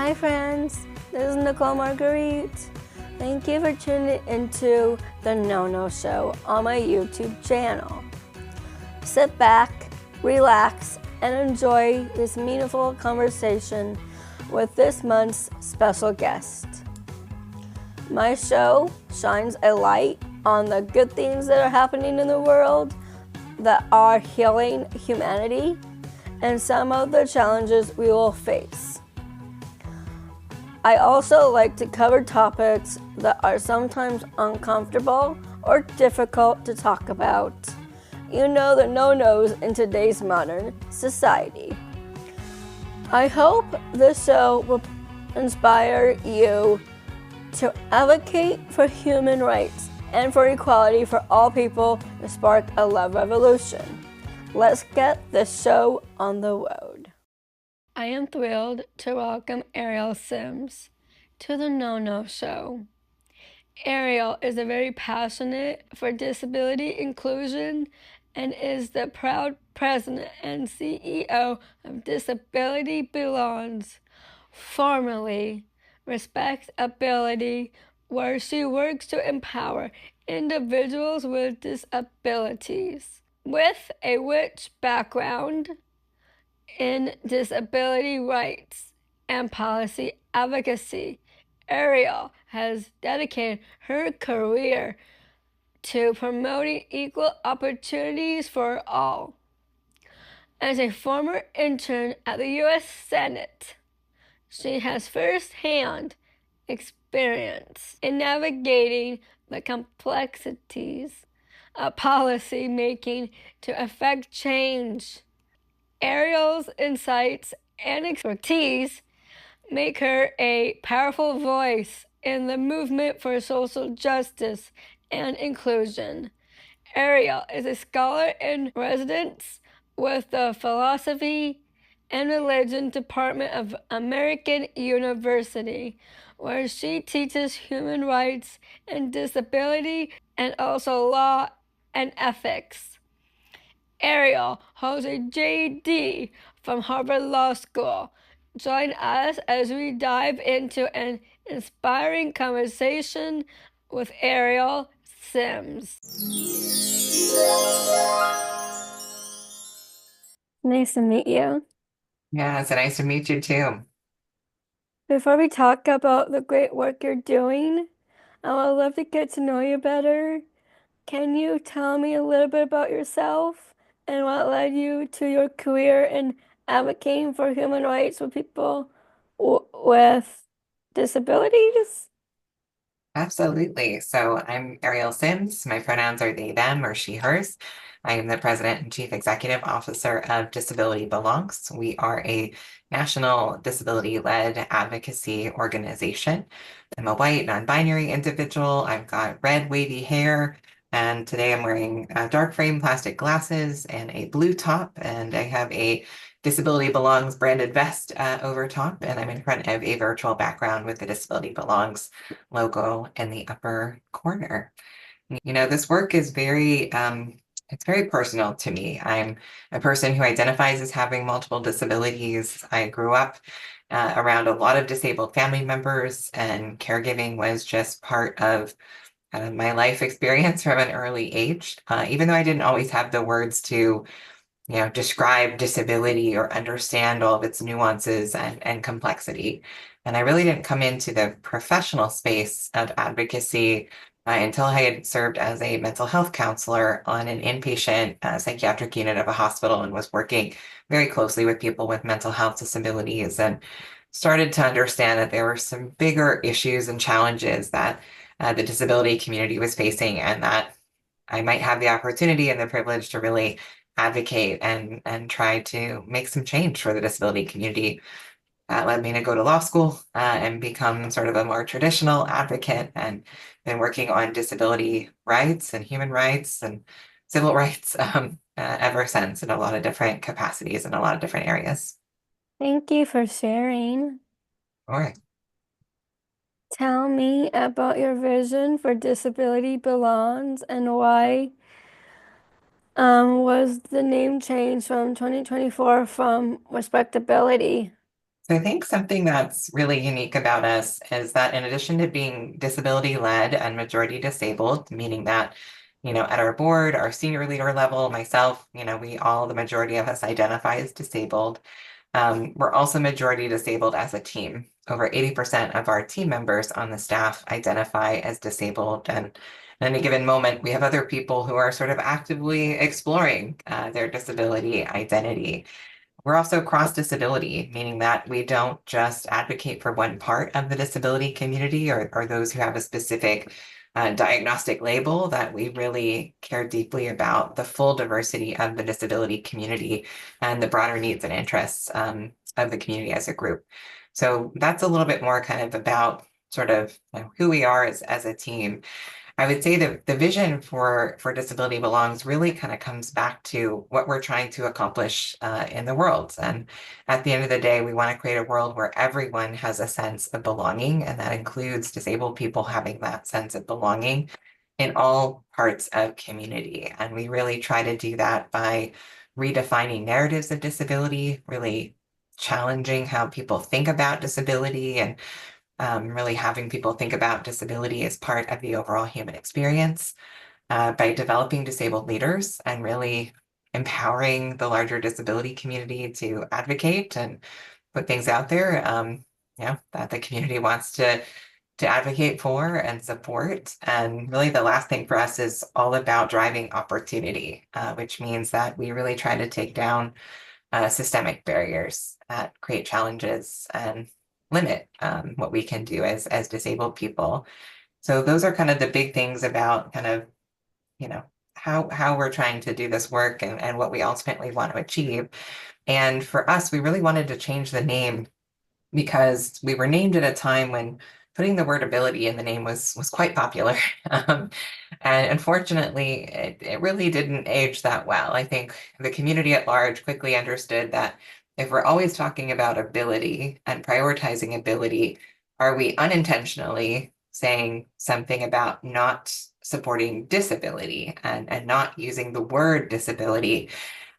Hi friends, this is Nicole Marguerite. Thank you for tuning into the No Show on my YouTube channel. Sit back, relax, and enjoy this meaningful conversation with this month's special guest. My show shines a light on the good things that are happening in the world that are healing humanity and some of the challenges we will face. I also like to cover topics that are sometimes uncomfortable or difficult to talk about. You know the no-nos in today's modern society. I hope this show will inspire you to advocate for human rights and for equality for all people to spark a love revolution. Let's get this show on the road. I am thrilled to welcome Ariel Simms to the No Show. Ariel is very passionate for disability inclusion and is the proud president and CEO of Disability Belongs, formerly RespectAbility, where she works to empower individuals with disabilities. With a rich background in disability rights and policy advocacy, Ariel has dedicated her career to promoting equal opportunities for all. As a former intern at the U.S. Senate, she has first-hand experience in navigating the complexities of policy making to affect change. Ariel's insights and expertise make her a powerful voice in the movement for social justice and inclusion. Ariel is a scholar in residence with the Philosophy and Religion Department of American University, where she teaches human rights and disability and also law and ethics. Ariel holds a JD from Harvard Law School. Join us as we dive into an inspiring conversation with Ariel Simms. Nice to meet you. Yeah, it's nice to meet you too. Before we talk about the great work you're doing, I would love to get to know you better. Can you tell me a little bit about yourself and what led you to your career in advocating for human rights for people with disabilities? Absolutely. So I'm Ariel Simms. My pronouns are they, them, or she, hers. I am the president and chief executive officer of Disability Belongs. We are a national disability-led advocacy organization. I'm a white, non-binary individual. I've got red, wavy hair. And today I'm wearing dark frame plastic glasses and a blue top. And I have a Disability Belongs branded vest over top. And I'm in front of a virtual background with the Disability Belongs logo in the upper corner. You know, this work is it's very personal to me. I'm a person who identifies as having multiple disabilities. I grew up around a lot of disabled family members, and caregiving was just part of my life experience from an early age. Even though I didn't always have the words to describe disability or understand all of its nuances and complexity. And I really didn't come into the professional space of advocacy until I had served as a mental health counselor on an inpatient psychiatric unit of a hospital and was working very closely with people with mental health disabilities and started to understand that there were some bigger issues and challenges that the disability community was facing, and that I might have the opportunity and the privilege to really advocate and try to make some change for the disability community. That led me to go to law school and become sort of a more traditional advocate, and been working on disability rights and human rights and civil rights ever since, in a lot of different capacities in a lot of different areas. Thank you for sharing. All right. Tell me about your vision for Disability Belongs and why was the name changed from 2024 from RespectAbility? So I think something that's really unique about us is that in addition to being disability-led and majority disabled, meaning that, at our board, our senior leader level, myself, we all, the majority of us identify as disabled. We're also majority disabled as a team. Over 80% of our team members on the staff identify as disabled. And at any given moment, we have other people who are sort of actively exploring their disability identity. We're also cross disability, meaning that we don't just advocate for one part of the disability community or those who have a specific diagnostic label, that we really care deeply about the full diversity of the disability community and the broader needs and interests of the community as a group. So that's a little bit more kind of about sort of who we are as a team. I would say that the vision for Disability Belongs really kind of comes back to what we're trying to accomplish in the world. And at the end of the day, we want to create a world where everyone has a sense of belonging, and that includes disabled people having that sense of belonging in all parts of community. And we really try to do that by redefining narratives of disability, really challenging how people think about disability, and really having people think about disability as part of the overall human experience, by developing disabled leaders and really empowering the larger disability community to advocate and put things out there, that the community wants to advocate for and support. And really the last thing for us is all about driving opportunity, which means that we really try to take down systemic barriers that create challenges and limit what we can do as disabled people. So those are kind of the big things about kind of, how we're trying to do this work and what we ultimately want to achieve. And for us, we really wanted to change the name because we were named at a time when putting the word ability in the name was quite popular. And unfortunately, it really didn't age that well. I think the community at large quickly understood that if we're always talking about ability and prioritizing ability, are we unintentionally saying something about not supporting disability and not using the word disability?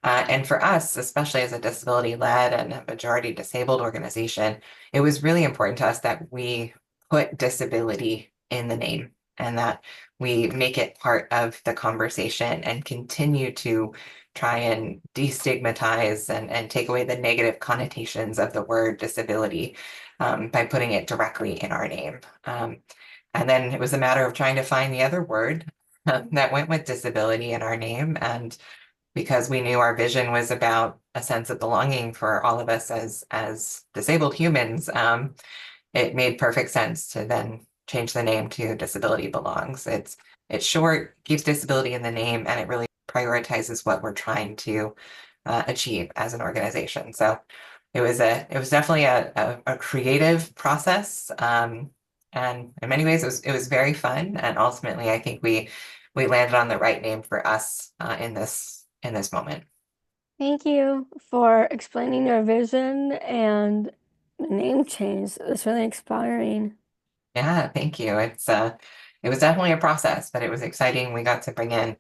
And for us, especially as a disability-led and a majority disabled organization, it was really important to us that we put disability in the name and that we make it part of the conversation and continue to try and destigmatize and take away the negative connotations of the word disability, by putting it directly in our name. And then it was a matter of trying to find the other word that went with disability in our name. And because we knew our vision was about a sense of belonging for all of us as disabled humans, it made perfect sense to then change the name to Disability Belongs. It's short, keeps disability in the name, and it really prioritizes what we're trying to achieve as an organization. So it was definitely a creative process, and in many ways it was very fun. And ultimately, I think we landed on the right name for us in this moment. Thank you for explaining your vision and the name change. It's really inspiring. Yeah, thank you. It was definitely a process, but it was exciting. We got to bring in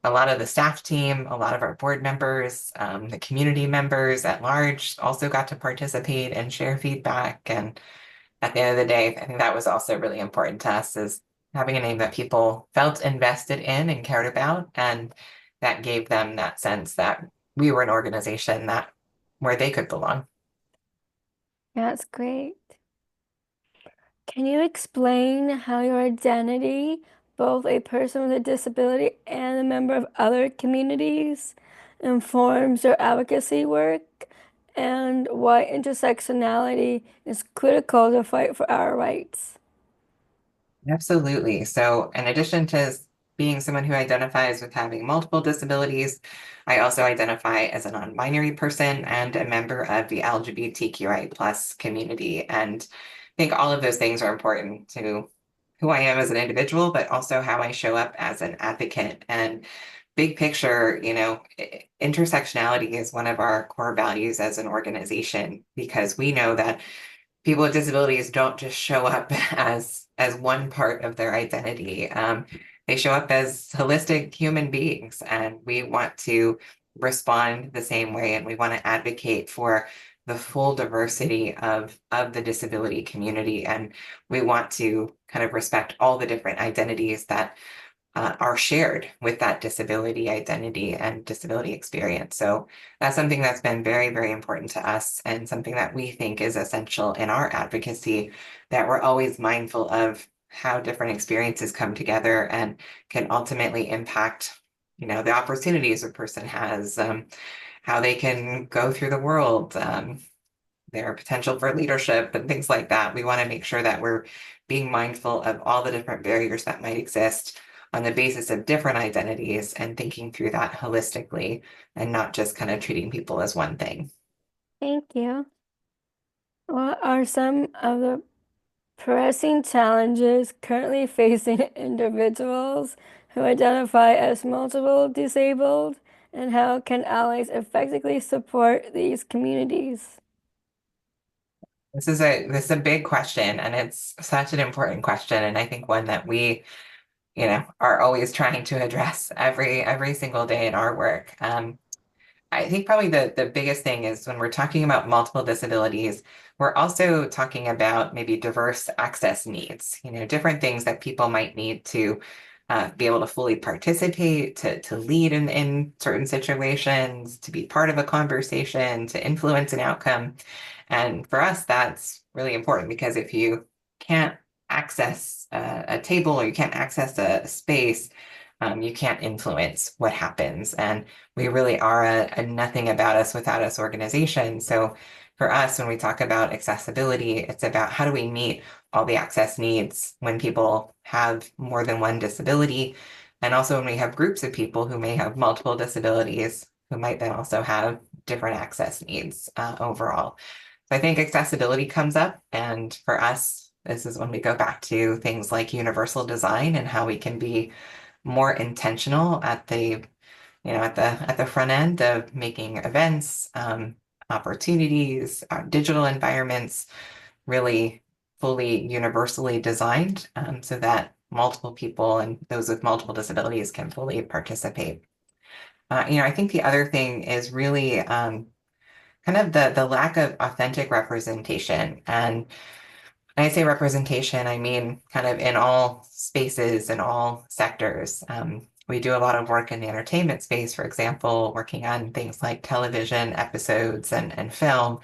a lot of the staff team, a lot of our board members, the community members at large also got to participate and share feedback. And at the end of the day, I think that was also really important to us, is having a name that people felt invested in and cared about, and that gave them that sense that we were an organization that where they could belong. Yeah, it's great. Can you explain how your identity, both a person with a disability and a member of other communities, informs your advocacy work, and why intersectionality is critical to fight for our rights? Absolutely. So in addition to being someone who identifies with having multiple disabilities, I also identify as a non-binary person and a member of the LGBTQI plus community. And I think all of those things are important to who I am as an individual, but also how I show up as an advocate. And big picture, intersectionality is one of our core values as an organization, because we know that people with disabilities don't just show up as one part of their identity. They show up as holistic human beings, and we want to respond the same way, and we want to advocate for the full diversity of the disability community, and we want to kind of respect all the different identities that are shared with that disability identity and disability experience. So that's something that's been very, very important to us, and something that we think is essential in our advocacy, that we're always mindful of how different experiences come together and can ultimately impact, the opportunities a person has, how they can go through the world, their potential for leadership and things like that. We want to make sure that we're being mindful of all the different barriers that might exist on the basis of different identities, and thinking through that holistically and not just kind of treating people as one thing. Thank you. What are some of the pressing challenges currently facing individuals who identify as multiple disabled, and how can allies effectively support these communities? This is a big question, and it's such an important question, and I think one that we, are always trying to address every single day in our work. I think probably the biggest thing is when we're talking about multiple disabilities, we're also talking about maybe diverse access needs, different things that people might need to be able to fully participate, to lead in certain situations, to be part of a conversation, to influence an outcome. And for us, that's really important, because if you can't access a table, or you can't access a space, you can't influence what happens. And we really are a nothing about us without us organization. So for us, when we talk about accessibility, it's about how do we meet all the access needs when people have more than one disability, and also when we have groups of people who may have multiple disabilities, who might then also have different access needs overall. So I think accessibility comes up, and for us, this is when we go back to things like universal design and how we can be more intentional at the front end of making events, opportunities, digital environments really fully universally designed, so that multiple people and those with multiple disabilities can fully participate. I think the other thing is really kind of the lack of authentic representation. And when I say representation, I mean kind of in all spaces, in all sectors. We do a lot of work in the entertainment space, for example, working on things like television episodes and film.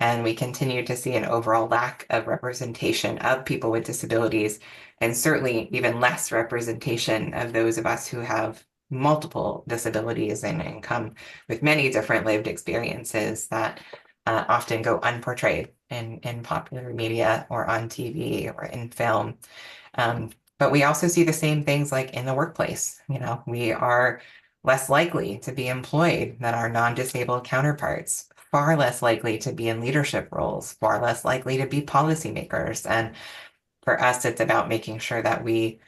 And we continue to see an overall lack of representation of people with disabilities, and certainly even less representation of those of us who have multiple disabilities and come with many different lived experiences that often go unportrayed in popular media or on TV or in film. But we also see the same things like in the workplace. We are less likely to be employed than our non-disabled counterparts, far less likely to be in leadership roles, far less likely to be policymakers. And for us, it's about making sure that we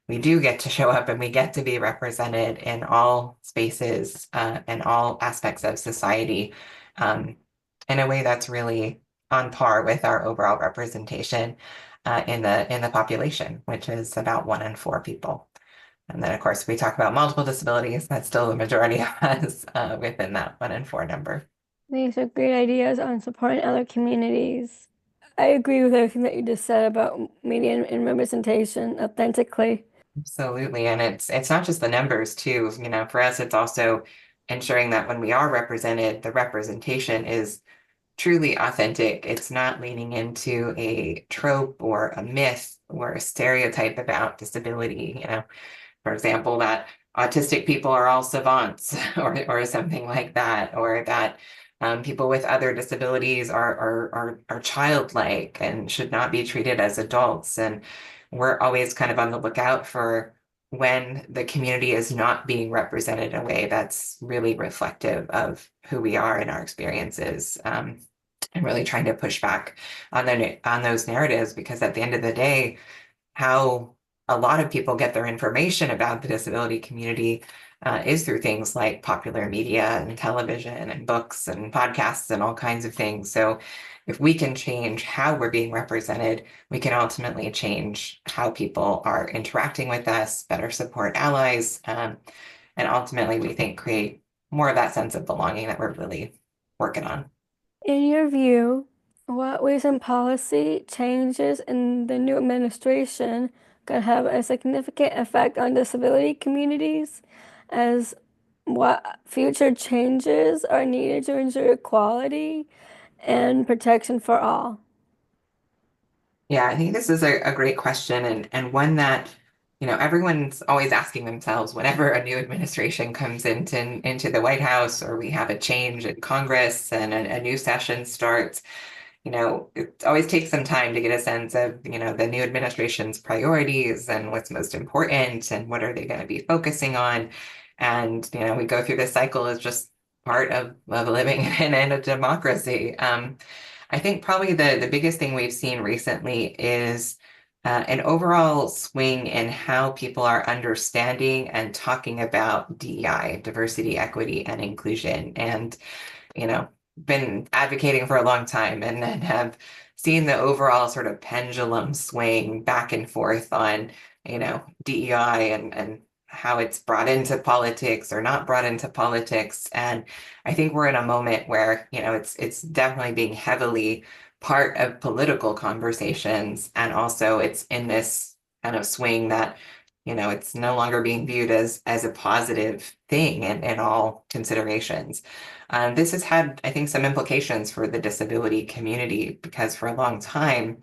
do get to show up and we get to be represented in all spaces and all aspects of society, in a way that's really on par with our overall representation in the population, which is about 1 in 4 people. And then, of course, we talk about multiple disabilities. That's still the majority of us within that 1 in 4 number. These are great ideas on supporting other communities. I agree with everything that you just said about media and representation authentically. Absolutely. And it's not just the numbers too. For us, it's also ensuring that when we are represented, the representation is truly authentic. It's not leaning into a trope or a myth or a stereotype about disability. For example, that autistic people are all savants or something like that, or that people with other disabilities are childlike and should not be treated as adults. And we're always kind of on the lookout for when the community is not being represented in a way that's really reflective of who we are and our experiences. And really trying to push back on those narratives, because at the end of the day, how a lot of people get their information about the disability community is through things like popular media and television and books and podcasts and all kinds of things. So if we can change how we're being represented, we can ultimately change how people are interacting with us, better support allies, and ultimately we think create more of that sense of belonging that we're really working on. In your view, what recent policy changes in the new administration could have a significant effect on disability communities, as what future changes are needed to ensure equality and protection for all? Yeah, I think this is a great question and one that, everyone's always asking themselves whenever a new administration comes into the White House or we have a change in Congress and a new session starts. It always takes some time to get a sense of, the new administration's priorities and what's most important and what are they going to be focusing on. And, we go through this cycle as just part of living in a democracy. I think probably the biggest thing we've seen recently is an overall swing in how people are understanding and talking about DEI, diversity, equity, and inclusion. And you know, been advocating for a long time and have seen the overall sort of pendulum swing back and forth on, DEI and how it's brought into politics or not brought into politics. And I think we're in a moment where, it's definitely being heavily part of political conversations. And also it's in this kind of swing that it's no longer being viewed as a positive thing in all considerations. This has had, I think, some implications for the disability community because for a long time,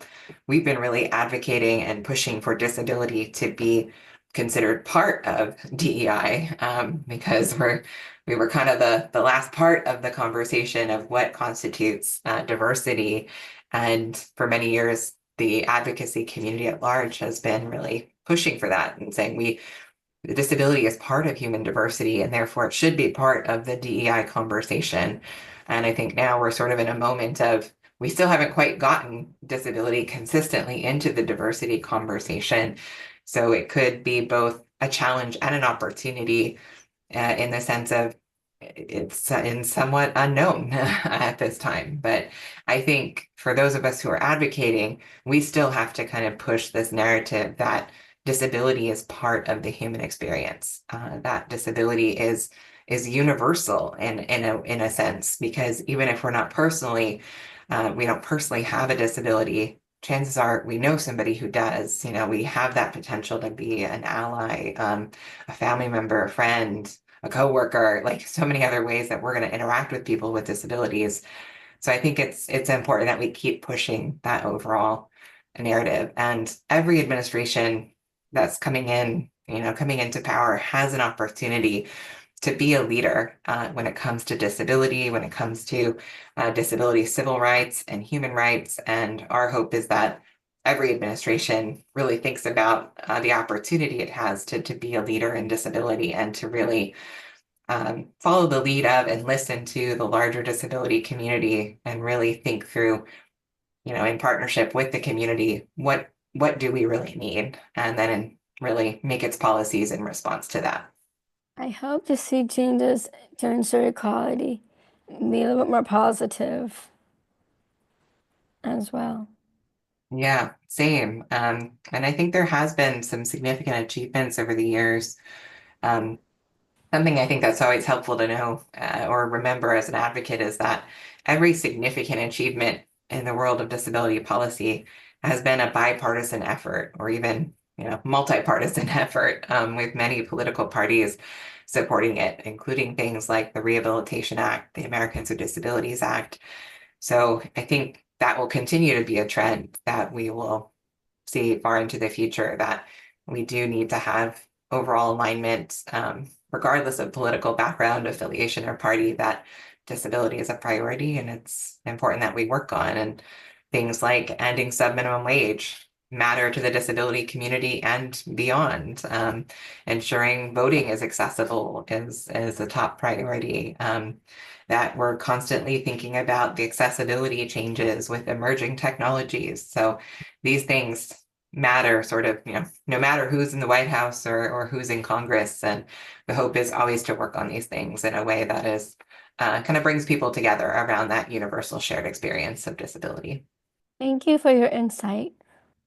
we've been really advocating and pushing for disability to be considered part of DEI because we were kind of the last part of the conversation of what constitutes diversity. And for many years, the advocacy community at large has been really pushing for that and saying the disability is part of human diversity and therefore it should be part of the DEI conversation. And I think now we're sort of in a moment of we still haven't quite gotten disability consistently into the diversity conversation. So it could be both a challenge and an opportunity in the sense of it's in somewhat unknown at this time. But I think for those of us who are advocating, we still have to kind of push this narrative that disability is part of the human experience, that disability is universal in a sense, because even if we're not personally, we don't personally have a disability, chances are we know somebody who does. We have that potential to be an ally, a family member, a friend, a coworker, like so many other ways that we're going to interact with people with disabilities. So I think it's important that we keep pushing that overall narrative. And every administration that's coming into power has an opportunity to be a leader when it comes to disability, when it comes to disability civil rights and human rights. And our hope is that every administration really thinks about the opportunity it has to be a leader in disability and to really follow the lead of and listen to the larger disability community and really think through, in partnership with the community, what do we really need? And then really make its policies in response to that. I hope to see changes to ensure equality be a little bit more positive as well. Yeah, same. And I think there has been some significant achievements over the years. Um, Something I think that's always helpful to know or remember as an advocate is that every significant achievement in the world of disability policy has been a bipartisan effort or even, multi-partisan effort with many political parties supporting it, including things like the Rehabilitation Act, the Americans with Disabilities Act. So I think that will continue to be a trend that we will see far into the future, that we do need to have overall alignment, regardless of political background, affiliation, or party, that disability is a priority and it's important that we work on. And things like ending subminimum wage matter to the disability community and beyond. Ensuring voting is accessible is a top priority. That we're constantly thinking about the accessibility changes with emerging technologies. So these things matter sort of, no matter who's in the White House or who's in Congress. And the hope is always to work on these things in a way that is kind of brings people together around that universal shared experience of disability. Thank you for your insight.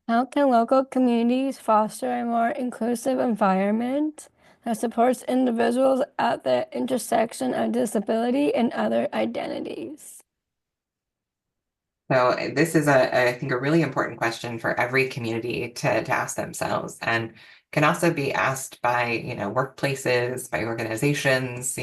How can local communities foster a more inclusive environment that supports individuals at the intersection of disability and other identities? So this is I think a really important question for every community to ask themselves, and can also be asked by, workplaces, by organizations,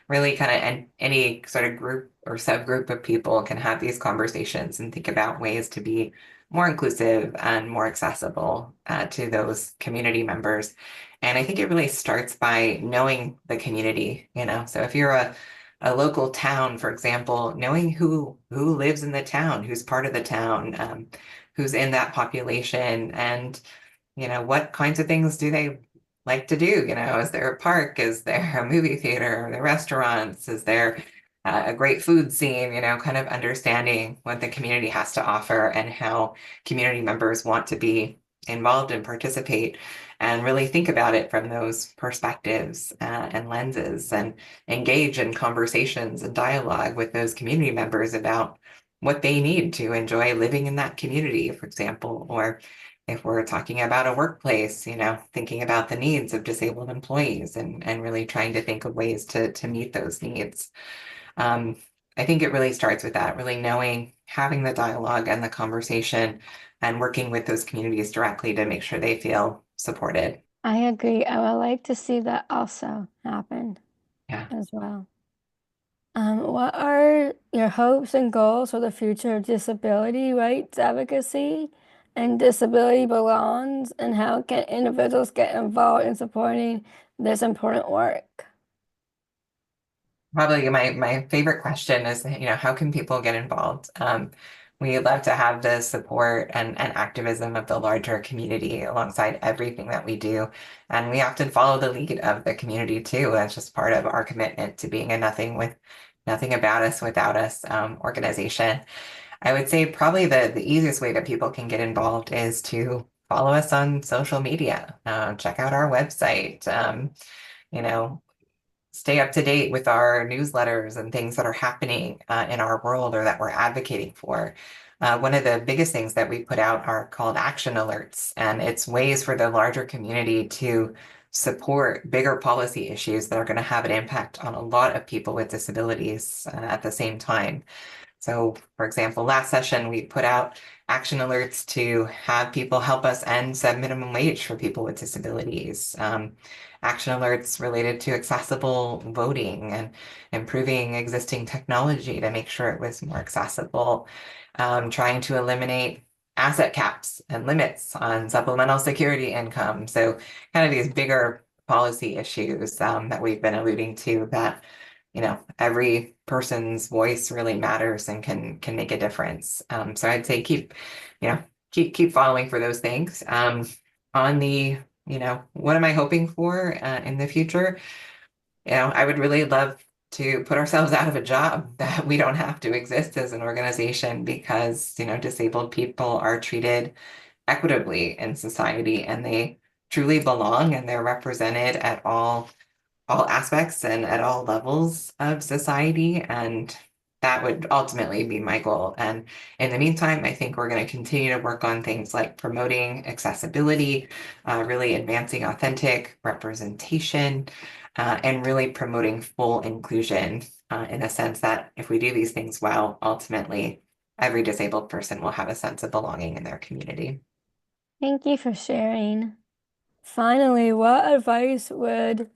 really kind of any sort of group or subgroup of people can have these conversations and think about ways to be more inclusive and more accessible to those community members. And I think it really starts by knowing the community. So if you're a local town, for example, knowing who lives in the town, who's part of the town, who's in that population, and what kinds of things do they like to do? Is there a park? Is there a movie theater? Are there restaurants? Is there a great food scene? Kind of understanding what the community has to offer and how community members want to be involved and participate, and really think about it from those perspectives and lenses, and engage in conversations and dialogue with those community members about what they need to enjoy living in that community, for example, or if we're talking about a workplace, thinking about the needs of disabled employees, and really trying to think of ways to meet those needs. Um, I think it really starts with that, really knowing, having the dialogue and the conversation, and working with those communities directly to make sure they feel supported. I agree. I would like to see that also happen Yeah. as well. What are your hopes and goals for the future of disability rights advocacy and disability belongs, and how can individuals get involved in supporting this important work? Probably my favorite question is, how can people get involved? We love to have the support and activism of the larger community alongside everything that we do. And we often follow the lead of the community too. That's just part of our commitment to being a nothing about us without us organization. I would say probably the easiest way that people can get involved is to follow us on social media, check out our website, you know, stay up to date with our newsletters and things that are happening in our world or that we're advocating for. One of the biggest things that we put out are called action alerts, and it's ways for the larger community to support bigger policy issues that are going to have an impact on a lot of people with disabilities at the same time. So, for example, last session we put out action alerts to have people help us end sub minimum wage for people with disabilities. Action alerts related to accessible voting and improving existing technology to make sure it was more accessible. Trying to eliminate asset caps and limits on supplemental security income. So, kind of these bigger policy issues that we've been alluding to, that every person's voice really matters and can make a difference. So I'd say keep following for those things. On the, what am I hoping for in the future? I would really love to put ourselves out of a job, that we don't have to exist as an organization, because, disabled people are treated equitably in society, and they truly belong, and they're represented at all aspects and at all levels of society. And that would ultimately be my goal. And in the meantime, I think we're going to continue to work on things like promoting accessibility, really advancing authentic representation, and really promoting full inclusion, in the sense that if we do these things well, ultimately every disabled person will have a sense of belonging in their community. Thank you for sharing. Finally, what advice would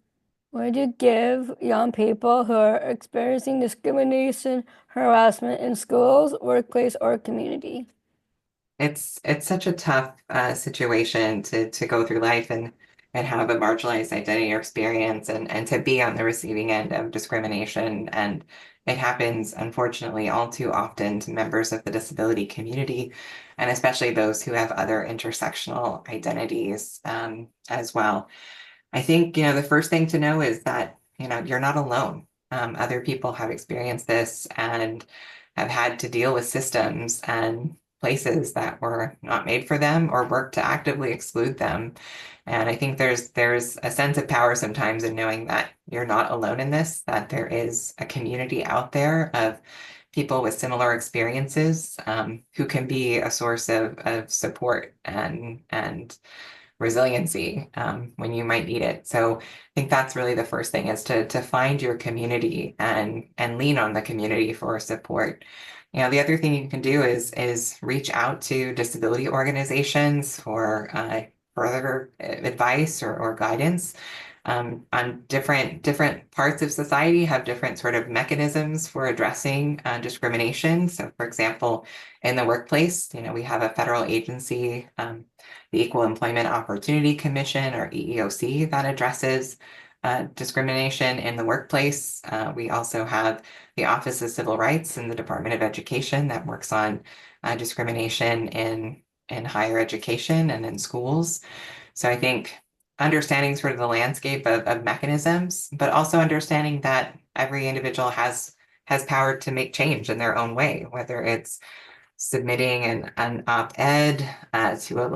you give young people who are experiencing discrimination, harassment in schools, workplace, or community? It's such a tough situation to go through life and have a marginalized identity or experience, and to be on the receiving end of discrimination. And it happens, unfortunately, all too often to members of the disability community, and especially those who have other intersectional identities as well. I think, the first thing to know is that, you're not alone. Other people have experienced this and have had to deal with systems and places that were not made for them or work to actively exclude them. And I think there's a sense of power sometimes in knowing that you're not alone in this, that there is a community out there of people with similar experiences, who can be a source of support and resiliency when you might need it. So I think that's really the first thing, is to find your community and lean on the community for support. The other thing you can do is reach out to disability organizations for further advice or guidance. On different parts of society have different sort of mechanisms for addressing discrimination. So, for example, in the workplace, we have a federal agency, the Equal Employment Opportunity Commission, or EEOC, that addresses discrimination in the workplace. We also have the Office of Civil Rights in the Department of Education that works on discrimination in higher education and in schools. So I think understanding sort of the landscape of mechanisms, but also understanding that every individual has power to make change in their own way, whether it's submitting an op-ed to a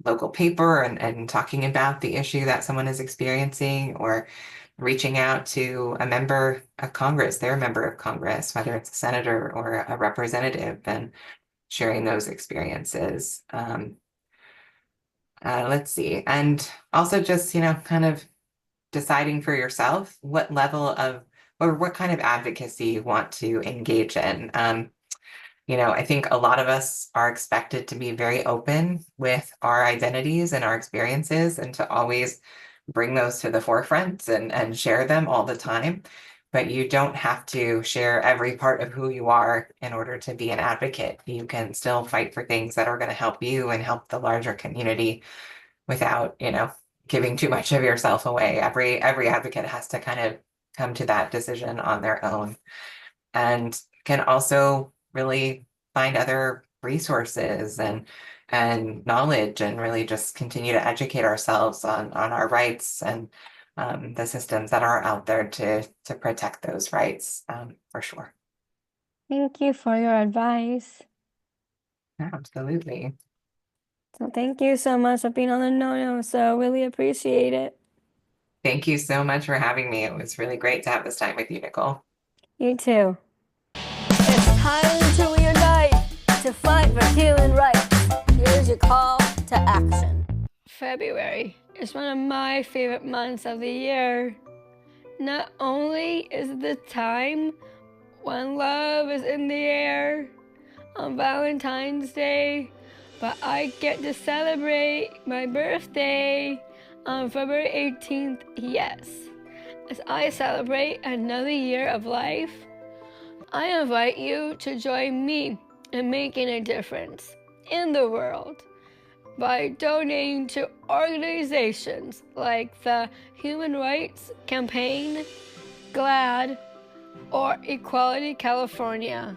local paper and talking about the issue that someone is experiencing, or reaching out to a member of Congress, their member of Congress, whether it's a senator or a representative, and sharing those experiences. Let's see. And also just, kind of deciding for yourself what level of, or what kind of advocacy you want to engage in. I think a lot of us are expected to be very open with our identities and our experiences, and to always bring those to the forefront and share them all the time. But you don't have to share every part of who you are in order to be an advocate. You can still fight for things that are going to help you and help the larger community without, giving too much of yourself away. Every advocate has to kind of come to that decision on their own, and can also really find other resources and knowledge, and really just continue to educate ourselves on our rights and the systems that are out there to protect those rights, for sure. Thank you for your advice. Absolutely. So thank you so much for being on the No-No Show. Really appreciate it. Thank you so much for having me. It was really great to have this time with you, Nicole. You too. It's time to reunite, to fight for human rights. Here's your call to action. February is one of my favorite months of the year. Not only is it the time when love is in the air on Valentine's Day, but I get to celebrate my birthday on February 18th, yes. As I celebrate another year of life, I invite you to join me in making a difference in the world by donating to organizations like the Human Rights Campaign, GLAAD, or Equality California.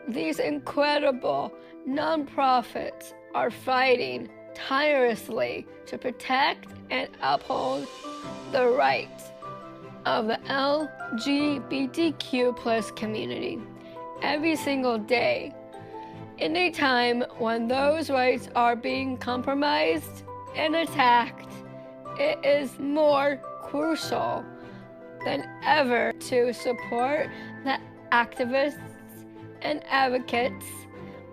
These incredible nonprofits are fighting tirelessly to protect and uphold the rights of the LGBTQ+ community every single day. In a time when those rights are being compromised and attacked, it is more crucial than ever to support the activists and advocates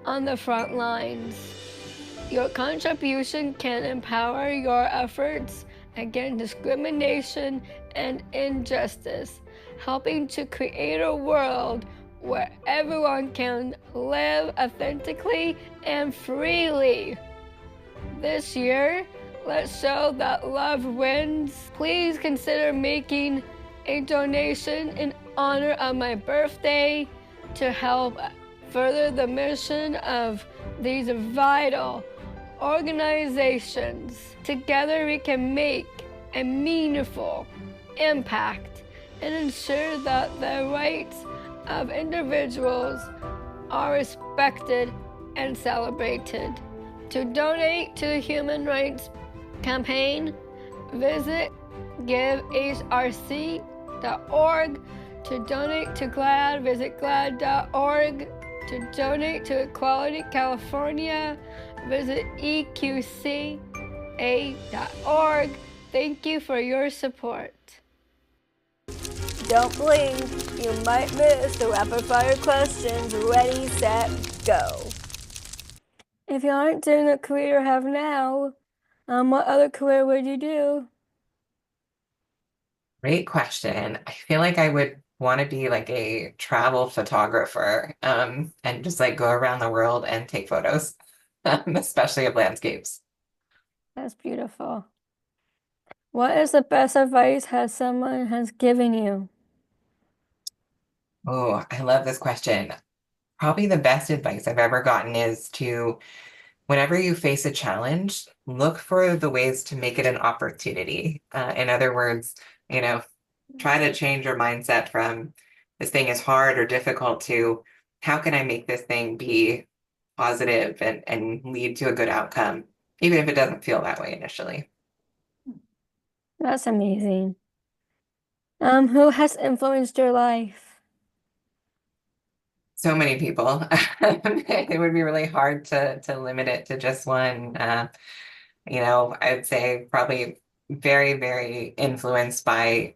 on the front lines. Your contribution can empower your efforts against discrimination and injustice, helping to create a world where everyone can live authentically and freely. This year, let's show that love wins. Please consider making a donation in honor of my birthday to help further the mission of these vital organizations. Together we can make a meaningful impact and ensure that the rights of individuals are respected and celebrated. To donate to the Human Rights Campaign, visit givehrc.org. To donate to GLAAD, visit glad.org. To donate to Equality California, visit eqca.org. Thank you for your support. Don't blink, you might miss the rapid fire questions. Ready, set, go. If you aren't doing the career you have now, What other career would you do? Great question. I feel like I would want to be like a travel photographer, and just like go around the world and take photos, especially of landscapes. That's beautiful. What is the best advice has someone has given you? Oh, I love this question. Probably the best advice I've ever gotten is to, whenever you face a challenge, look for the ways to make it an opportunity. In other words, you know, try to change your mindset from this thing is hard or difficult to how can I make this thing be positive and lead to a good outcome, even if it doesn't feel that way initially. That's amazing. Who has influenced your life? So many people. It would be really hard to limit it to just one. I'd say probably very, very influenced by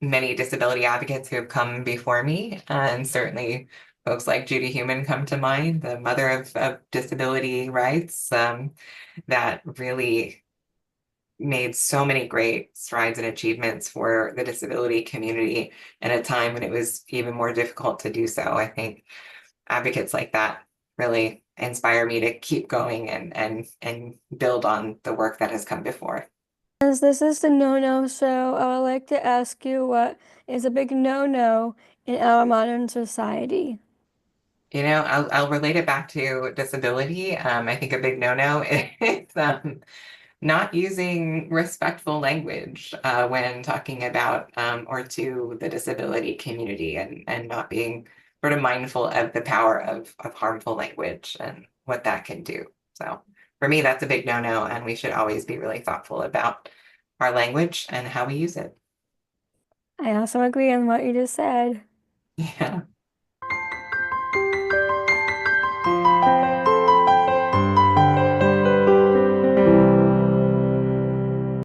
many disability advocates who have come before me, and certainly folks like Judy Human come to mind, the mother of disability rights, that really made so many great strides and achievements for the disability community in a time when it was even more difficult to do so. I think advocates like that really inspire me to keep going and build on the work that has come before. As this is the no-no show, I would like to ask you what is a big no-no in our modern society? I'll relate it back to disability. I think a big no-no is not using respectful language when talking about or to the disability community, and not being sort of mindful of the power of harmful language and what that can do. So for me, that's a big no-no, and we should always be really thoughtful about our language and how we use it. I also agree on what you just said. Yeah.